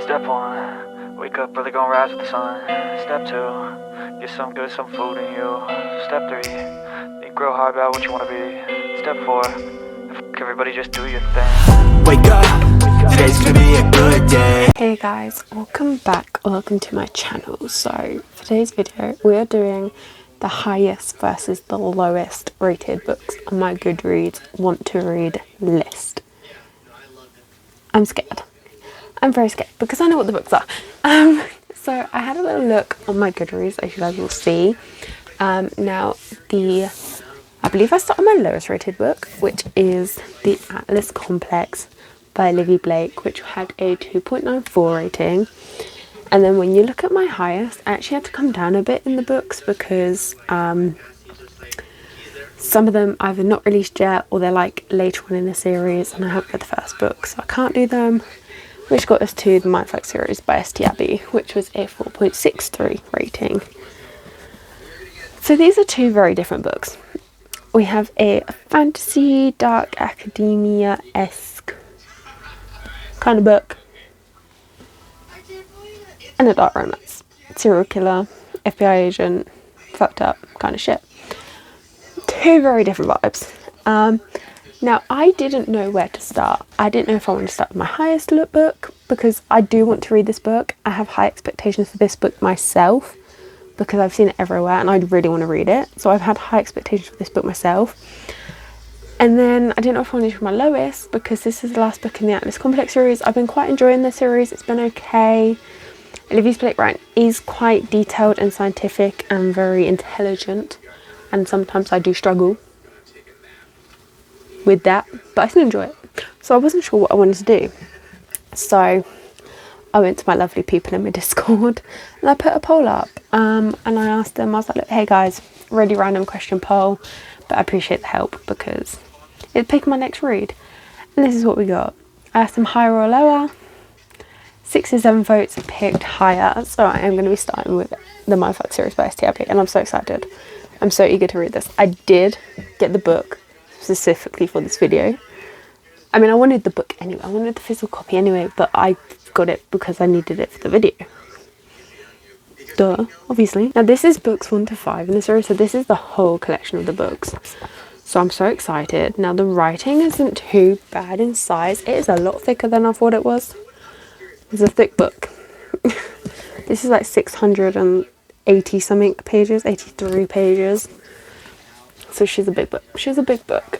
Step 1, wake up early, gonna rise with the sun. Step 2, get some good, some food in you. Step 3, think real hard about what you wanna be. Step 4, everybody just do your thing. Wake up, today's gonna be a good day. Hey guys, welcome back, welcome to my channel. So for today's video we are doing the highest versus the lowest rated books on my Goodreads want to read list. I'm scared. I'm very scared because I know what the books are. So I had a little look on my Goodreads, as you guys will see. Now I believe I started my lowest rated book, which is The Atlas Complex by Olivie Blake, which had a 2.94 rating. And then when you look at my highest, I actually had to come down a bit in the books because some of them either not released yet or they're like later on in the series and I haven't read the first book, so I can't do them. Which got us to the Mindf series by St. Abbey, which was a 4.63 rating. So these are two very different books. We have a fantasy, dark academia-esque kind of book, and a dark romance. Serial killer, FBI agent, fucked up kind of shit. Two very different vibes. Now, I didn't know where to start. I didn't know if I wanted to start with my highest look book, because I do want to read this book. I have high expectations for this book myself, because I've seen it everywhere and I really want to read it. So I've had high expectations for this book myself. And then I didn't know if I wanted to read my lowest, because this is the last book in the Atlas Complex series. I've been quite enjoying the series. It's been okay. Olivie Blake is quite detailed and scientific and very intelligent. And sometimes I do struggle with that, but I still enjoy it. So I wasn't sure what I wanted to do. So I went to my lovely people in my Discord and I put a poll up. And I asked them, I was like, look, hey guys, really random question poll, but I appreciate the help because it'd pick my next read. And this is what we got. I asked them higher or lower. 67 votes picked higher. So I am going to be starting with the Mindf series by St. Abbey, and I'm so excited. I'm so eager to read this. I did get the book specifically for this video. I mean, I wanted the book anyway. I wanted the physical copy anyway, but I got it because I needed it for the video. Duh, obviously. Now this is books 1 to 5 in the series, so this is the whole collection of the books. So I'm so excited. Now the writing isn't too bad in size. It is a lot thicker than I thought it was. It's a thick book. This is like 680 something pages, 83 pages. So she's a big book. She's a big book.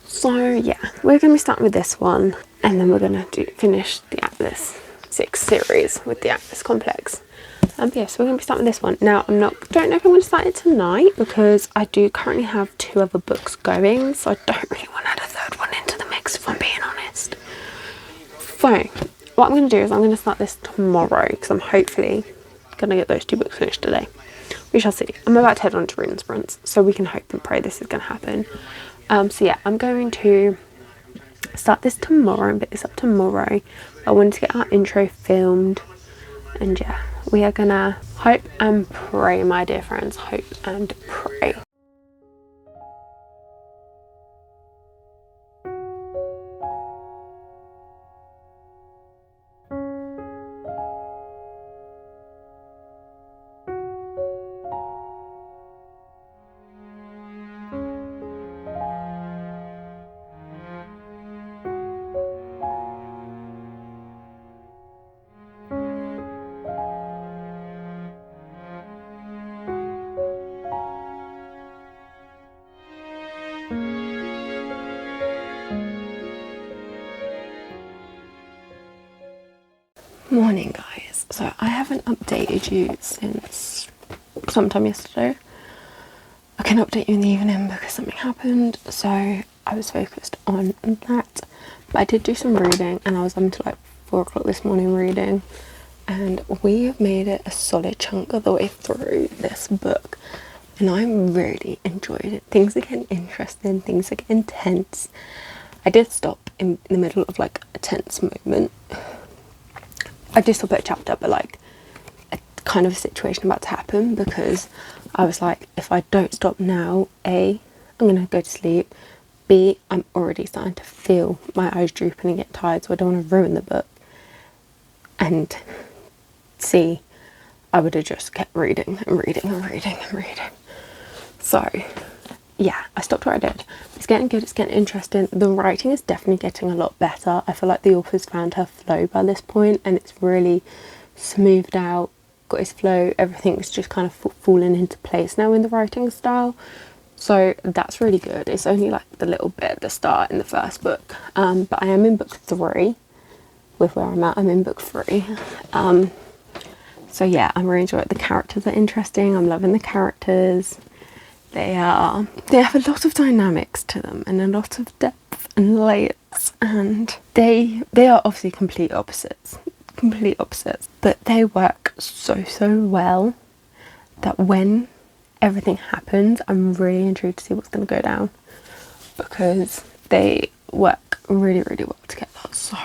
So yeah, we're going to be starting with this one, and then we're going to finish the Atlas 6 series with the Atlas Complex. Yeah, so we're going to be starting with this one. Now, don't know if I'm going to start it tonight, because I do currently have 2 other books going, so I don't really want to add a third one into the mix, if I'm being honest. So, what I'm going to do is I'm going to start this tomorrow, because I'm hopefully going to get those 2 books finished today. We shall see. I'm about to head on to reading sprints, so we can hope and pray this is going to happen. So yeah, I'm going to start this tomorrow and pick this up tomorrow. I wanted to get our intro filmed, and yeah, we are gonna hope and pray, my dear friends. Hope and pray. Morning guys, so I haven't updated you since sometime yesterday. I can update you in the evening because something happened, so I was focused on that. But I did do some reading, and I was up until like 4 o'clock this morning reading, and we have made it a solid chunk of the way through this book, and I really enjoyed it. Things are getting interesting, things are getting tense. I did stop in the middle of like a tense moment. I did stop at a chapter, but like a kind of a situation about to happen, because I was like, if I don't stop now, A, I'm going to go to sleep, B, I'm already starting to feel my eyes drooping and get tired, so I don't want to ruin the book. and see, I would have just kept reading and reading and reading and reading. So yeah, I stopped where I did. It's getting good, it's getting interesting. The writing is definitely getting a lot better. I feel like the author's found her flow by this point, and it's really smoothed out, got his flow, everything's just kind of fallen into place now in the writing style. So that's really good. It's only like the little bit at the start in the first book, but I am in book 3 with where I'm at. I'm in book 3. So yeah, I'm really enjoying it. The characters are interesting. I'm loving the characters. They have a lot of dynamics to them and a lot of depth and layers, and they are obviously complete opposites, but they work so well that when everything happens, I'm really intrigued to see what's going to go down, because they work really well together. So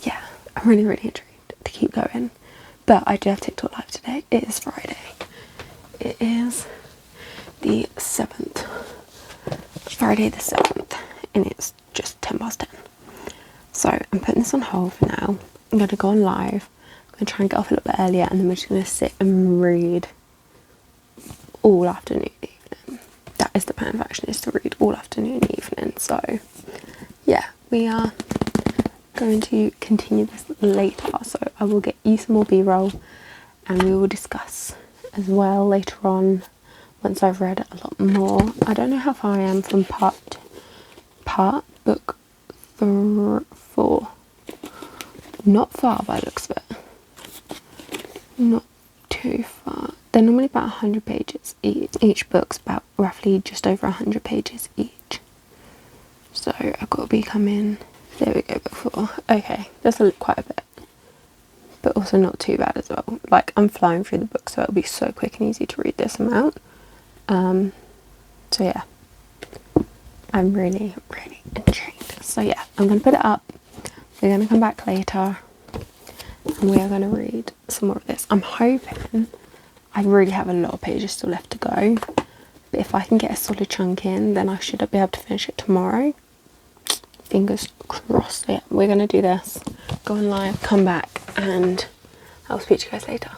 yeah, I'm really intrigued to keep going. But I do have TikTok live today. It is Friday. It is the 7th, Friday the 7th, and it's just 10:10. So I'm putting this on hold for now. I'm going to go on live. I'm going to try and get off a little bit earlier, and then we're just going to sit and read all afternoon, evening. That is the plan of action, is to read all afternoon and evening. So yeah, we are going to continue this later. So I will get you some more B-roll, and we will discuss as well later on once I've read a lot more. I don't know how far I am from part book 4. Not far by the looks of it. Not too far. They're normally about 100 pages each. Each book's about roughly just over 100 pages each. So I've got to be coming. There we go, book 4. Okay, that's quite a bit, but also not too bad as well. Like, I'm flying through the book, so it'll be so quick and easy to read this amount. So yeah, I'm really intrigued. So yeah, I'm going to put it up. We're going to come back later, and we are going to read some more of this. I'm hoping, I really have a lot of pages still left to go, but if I can get a solid chunk in, then I should be able to finish it tomorrow. Fingers crossed. Yeah, we're going to do this, go on live, come back, and I'll speak to you guys later.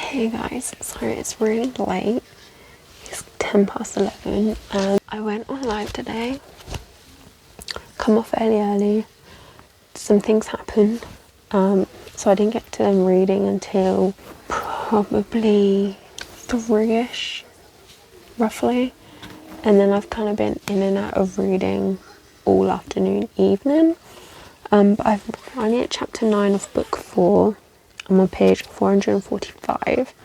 Hey guys, sorry it's really late. It's 11:10, and I went on live today. Come off fairly early. Some things happened, so I didn't get to them reading until probably 3ish, roughly. And then I've kind of been in and out of reading all afternoon, evening. But I'm only at chapter 9 of book 4. I'm on page 445.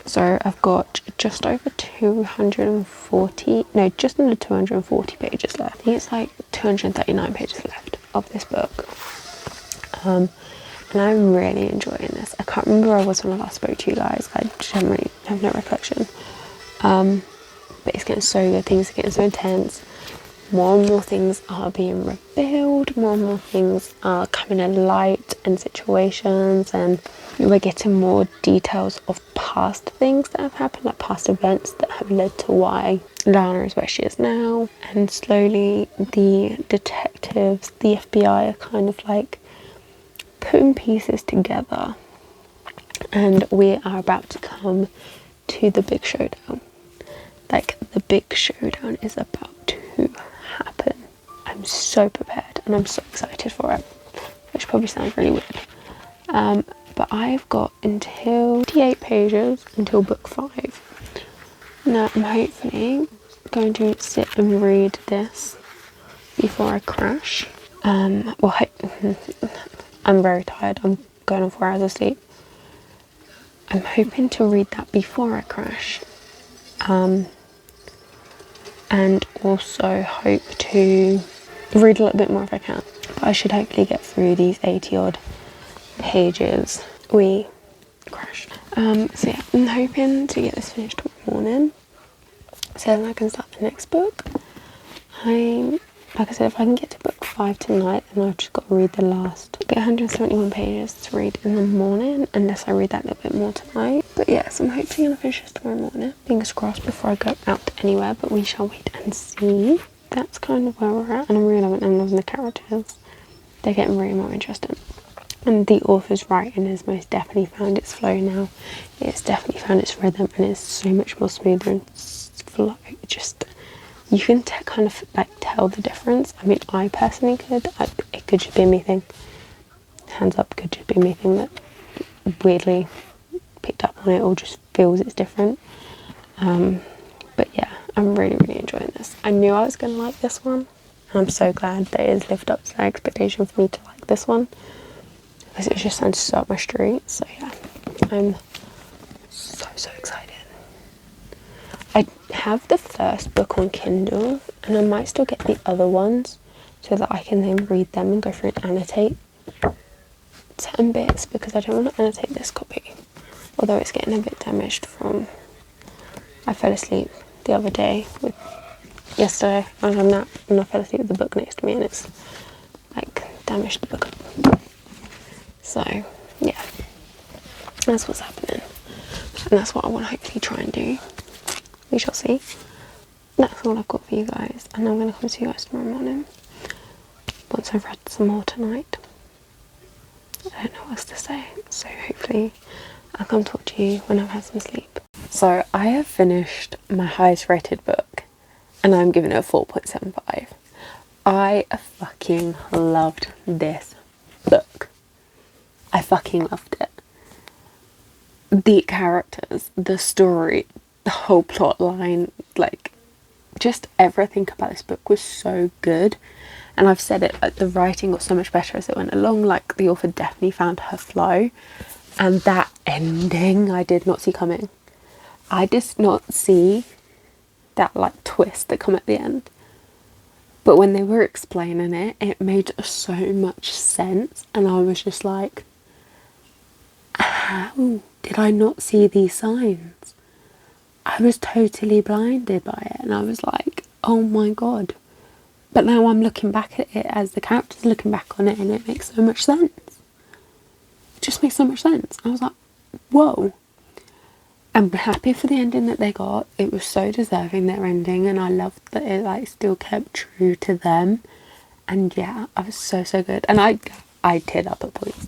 So I've got just over 240, no, just under 240 pages left. I think it's like 239 pages left of this book. And I'm really enjoying this. I can't remember where I was when I last spoke to you guys. I generally have no recollection. But it's getting so good. Things are getting so intense. More and more things are being revealed. More and more things are coming to light in situations, and we're getting more details of past things that have happened, like past events that have led to why Lana is where she is now. And slowly the detectives, the FBI, are kind of like putting pieces together, and we are about to come to the big showdown. Like, the big showdown is about to happen. I'm so prepared and I'm so excited for it, which probably sounds really weird, But I've got until 58 pages until book 5. Now I'm hopefully going to sit and read this before I crash. Well, I'm very tired. I'm going on 4 hours of sleep. I'm hoping to read that before I crash. And also hope to read a little bit more if I can. But I should hopefully get through these 80 odd pages. We crash. So yeah, I'm hoping to get this finished tomorrow morning so then I can start the next book. Like I said, if I can get to book 5 tonight, then I've just got to read the last. Get 171 pages to read in the morning, unless I read that a little bit more tonight. But yes, I'm hopefully going to finish this tomorrow morning. Fingers crossed before I go out anywhere, but we shall wait and see. That's kind of where we're at, and I'm really loving the characters. They're getting really more interesting. And the author's writing has most definitely found its flow now. It's definitely found its rhythm, and it's so much more smoother and flow. You can kind of like tell the difference. I mean, I personally could. It could just be me thing. Hands up, could just be me thing that weirdly picked up on it or just feels it's different. But yeah, I'm really, really enjoying this. I knew I was going to like this one. And I'm so glad that it has lived up to that expectation for me to like this one. Because it just sounds so up my street. So yeah, I'm so excited. I have the first book on Kindle, and I might still get the other ones so that I can then read them and go through and annotate certain bits, because I don't want to annotate this copy, although it's getting a bit damaged from, I fell asleep the other day with, yesterday, I was on that, and I fell asleep with the book next to me, and it's like damaged the book. So yeah, that's what's happening, and that's what I want to hopefully try and do. We shall see. That's all I've got for you guys, and I'm going to come to you guys tomorrow morning once I've read some more tonight. I don't know what else to say, so hopefully I'll come talk to you when I've had some sleep. So I have finished my highest rated book, and I'm giving it a 4.75. I fucking loved this book. I fucking loved it. The characters, the story, the whole plot line, like just everything about this book was so good. And I've said it, like the writing got so much better as it went along. Like the author definitely found her flow, and that ending I did not see coming. I did not see that like twist that come at the end, but when they were explaining it, it made so much sense, and I was just like, how did I not see these signs? I was totally blinded by it, and I was like, oh my god. But now I'm looking back at it as the character's looking back on it, and it makes so much sense. It just makes so much sense. I was like, whoa. I'm happy for the ending that they got. It was so deserving, their ending, and I loved that it like still kept true to them. And yeah, I was so good. And I teared up at points.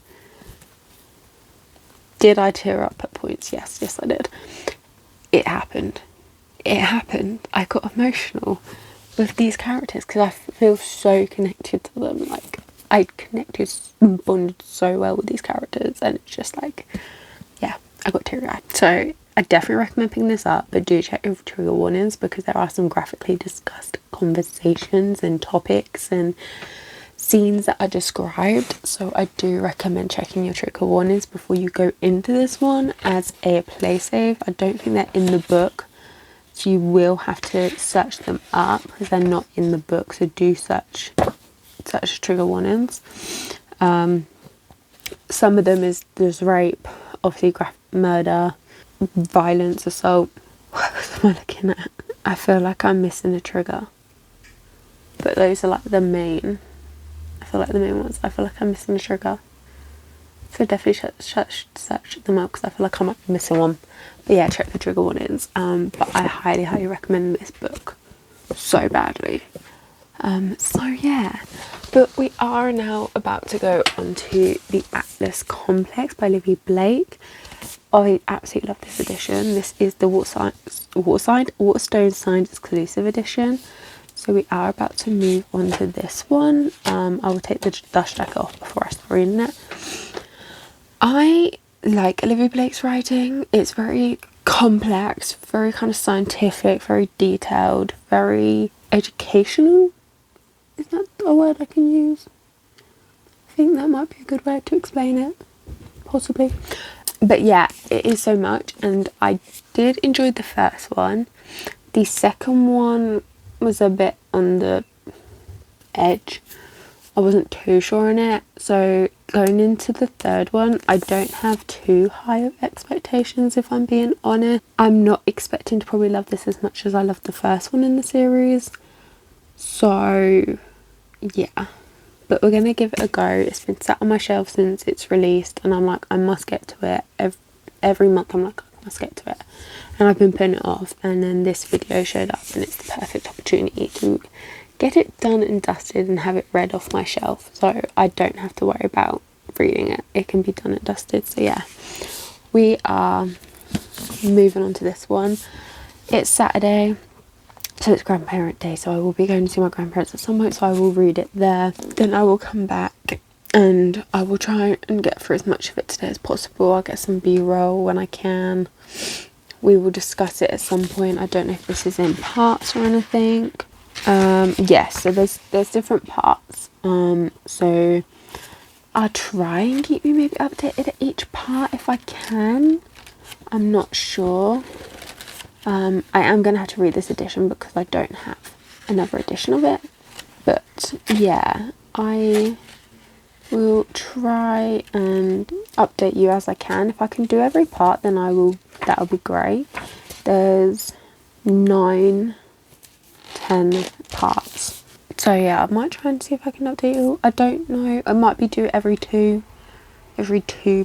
Did I tear up at points? Yes I did. It happened. I got emotional with these characters because I feel so connected to them. Like, I connected and bonded so well with these characters, and it's just like, yeah, I got teary-eyed. So I definitely recommend picking this up, but do check your trigger warnings, because there are some graphically discussed conversations and topics and scenes that are described. So I do recommend checking your trigger warnings before you go into this one as a play save. I don't think they're in the book, so you will have to search them up because they're not in the book. So do search trigger warnings. Some of them there's rape, obviously murder, violence, assault. What else am I looking at? I feel like I'm missing a trigger, but those are like the main. I feel like the main ones. I feel like I'm missing a trigger. So definitely search them up because I feel like I might be missing one. But yeah, check the trigger warnings. But I highly recommend this book so badly. So yeah, but we are now about to go on to the Atlas Complex by Olivie Blake. I absolutely love this edition. This is the Waterstone Signed exclusive edition. So we are about to move on to this one. I will take the dust jacket off before I start reading it. I like Olivia Blake's writing. It's very complex, very kind of scientific, very detailed, very educational. Is that a word I can use? I think that might be a good way to explain it, possibly. But yeah, it is so much, and I did enjoy the first one. The second one was a bit on the edge. I wasn't too sure on it, so going into the third one, I don't have too high of expectations, if I'm being honest. I'm not expecting to probably love this as much as I loved the first one in the series, so yeah, but we're gonna give it a go. It's been sat on my shelf since it's released, and I'm like, I must get to it. Every month I'm like, I must get to it, and I've been putting it off, and then this video showed up, and it's the perfect opportunity to get it done and dusted and have it read off my shelf, so I don't have to worry about reading it. It can be done and dusted. So yeah, we are moving on to this one. It's Saturday, so it's grandparent day, so I will be going to see my grandparents at some point, so I will read it there. Then I will come back and I will try and get through as much of it today as possible. I'll get some b-roll when I can. We will discuss it at some point. I don't know if this is in parts or anything. Yes, so there's different parts, so I'll try and keep you maybe updated at each part if I can. I'm not sure. I am going to have to read this edition because I don't have another edition of it, but yeah, I will try and update you as I can. If I can do every part, then I will. That'll be great. There's 9-10 parts, so yeah, I might try and see if I can update you. I don't know, I might be due every two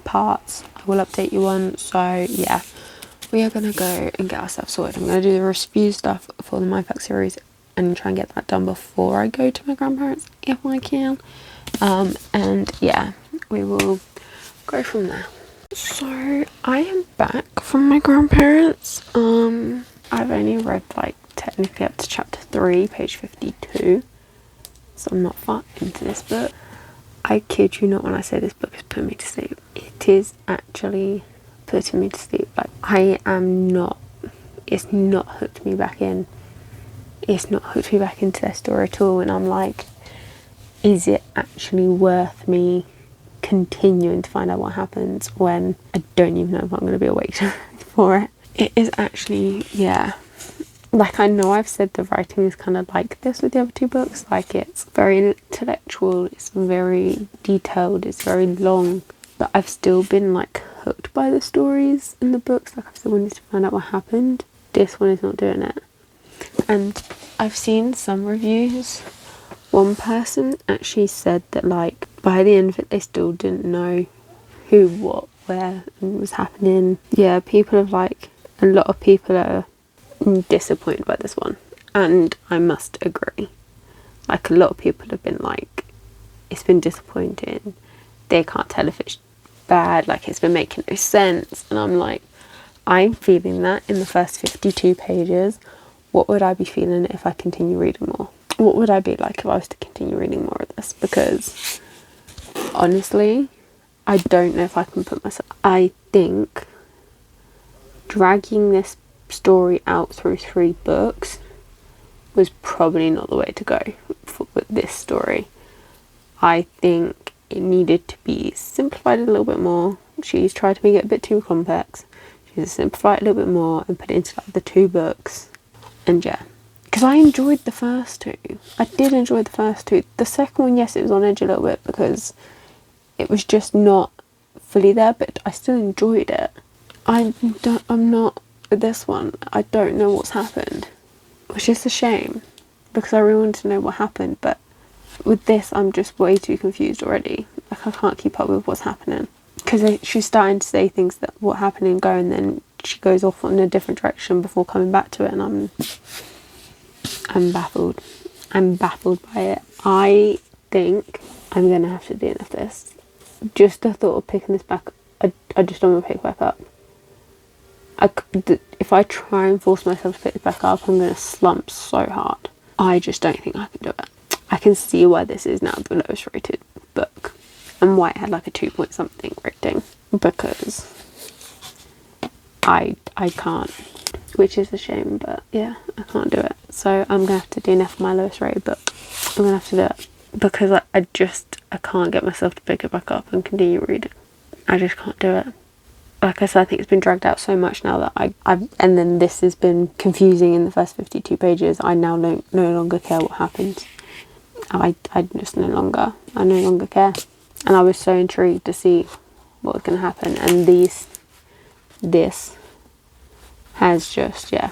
parts. I will update you on. So yeah, we are gonna go and get ourselves sorted. I'm gonna do the review stuff for the Mindf series and try and get that done before I go to my grandparents if I can, and yeah, we will go from there. So I am back from my grandparents. I've only read like technically up to chapter 3, page 52, so I'm not far into this book. I kid you not when I say this book is putting me to sleep. It is actually putting me to sleep. Like, I am not, it's not hooked me back in. It's not hooked me back into their story at all, and I'm like, is it actually worth me continuing to find out what happens when I don't even know if I'm going to be awake for it? It is actually, yeah, like, I know I've said the writing is kind of like this with the other two books, like it's very intellectual, it's very detailed, it's very long, but I've still been like hooked by the stories in the books. Like, I've still wanted to find out what happened. This one is not doing it. And I've seen some reviews, one person actually said that like by the end of it they still didn't know who, what, where and was happening. Yeah, people have like, a lot of people are disappointed by this one, and I must agree. Like, a lot of people have been like, it's been disappointing, they can't tell if it's bad, like it's been making no sense, and I'm like, I'm feeling that in the first 52 pages. What would I be feeling if I continue reading more? What would I be like if I was to continue reading more of this? Because honestly, I don't know if I can put myself, I think dragging this story out through 3 books was probably not the way to go with this story. I think it needed to be simplified a little bit more. She's tried to make it a bit too complex. She's simplified it a little bit more and put it into like the 2 books. And yeah, because I enjoyed the first 2. I did enjoy the first 2. The second one, yes, it was on edge a little bit because it was just not fully there, but I still enjoyed it. I'm not with this one. I don't know what's happened, which is a shame because I really wanted to know what happened, but with this I'm just way too confused already. Like, I can't keep up with what's happening because she's starting to say things that what happened and go, and then she goes off in a different direction before coming back to it, and I'm baffled. I'm baffled by it. I think I'm gonna have to do enough of this. Just the thought of picking this back, I just don't want to pick it back up. If I try and force myself to pick it back up, I'm going to slump so hard. I just don't think I can do it. I can see why this is now the lowest rated book and why it had like a 2 point something rating. because I can't, which is a shame, but yeah, I can't do it. So I'm gonna have to DNF my lowest rated book. I'm gonna have to do it because I can't get myself to pick it back up and continue reading. I just can't do it. Like I said, I think it's been dragged out so much now that and then this has been confusing in the first 52 pages. I now no longer care what happens. I just no longer care. And I was so intrigued to see what was going to happen. And this has just, yeah.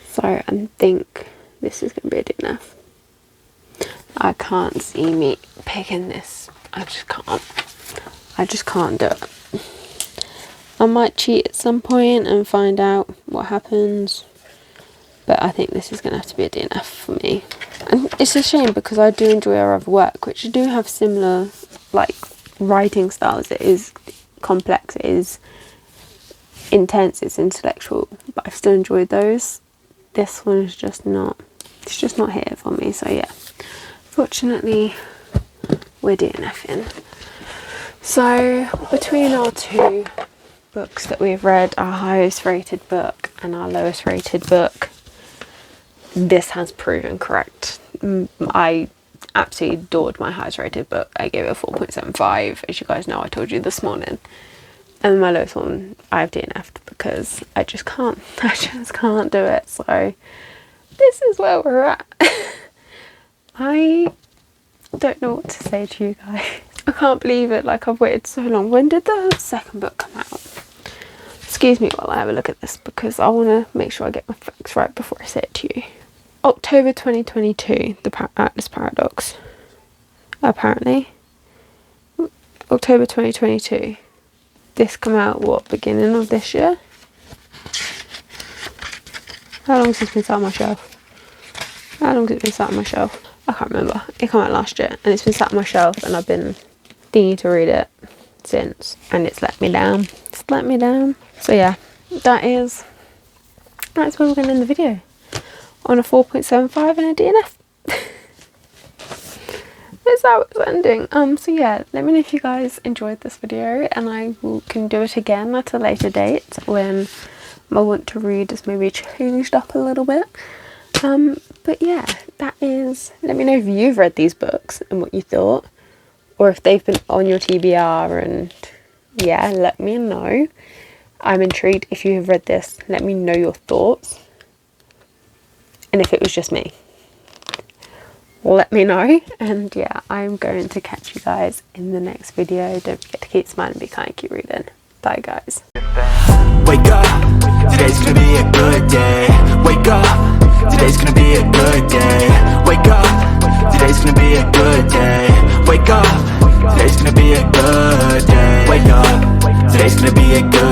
So I think this is going to be a DNF. I can't see me picking this. I just can't do it. I might cheat at some point and find out what happens, but I think this is going to have to be a DNF for me. And it's a shame because I do enjoy our other work, which do have similar like writing styles. It is complex, it is intense, it's intellectual, but I've still enjoyed those. This one is just not, it's just not here for me. So yeah, fortunately we're DNFing. So between our two books that we've read, our highest rated book and our lowest rated book, this has proven correct. I absolutely adored my highest rated book. I gave it a 4.75, as you guys know, I told you this morning. And my lowest one I've DNF'd because I just can't do it. So this is where we're at. I don't know what to say to you guys. I can't believe it, like I've waited so long. When did the second book come out? Excuse me while I have a look at this because I want to make sure I get my facts right before I say it to you. October 2022, the Atlas Paradox. Apparently. October 2022. This come out, what, beginning of this year? How long has this been sat on my shelf? How long has it been sat on my shelf? I can't remember. It came out last year and it's been sat on my shelf and I've been thinking to read it since and it's let me down. It's let me down. So yeah, that's where we're going to end the video. On a 4.75 and a DNF. That's how it's ending. So yeah, let me know if you guys enjoyed this video and can do it again at a later date when my want to read has maybe changed up a little bit. But yeah, that is, let me know if you've read these books and what you thought, or if they've been on your TBR, and yeah, let me know. I'm intrigued. If you have read this, let me know your thoughts, and if it was just me, let me know. And yeah, I'm going to catch you guys in the next video. Don't forget to keep smiling, be kind, keep reading. Bye guys. Wake up, today's gonna be a good day. Wake up, today's gonna be a good day. Wake up, today's gonna be a good day. Wake up, today's gonna be a good day. Wake up, today's gonna be a good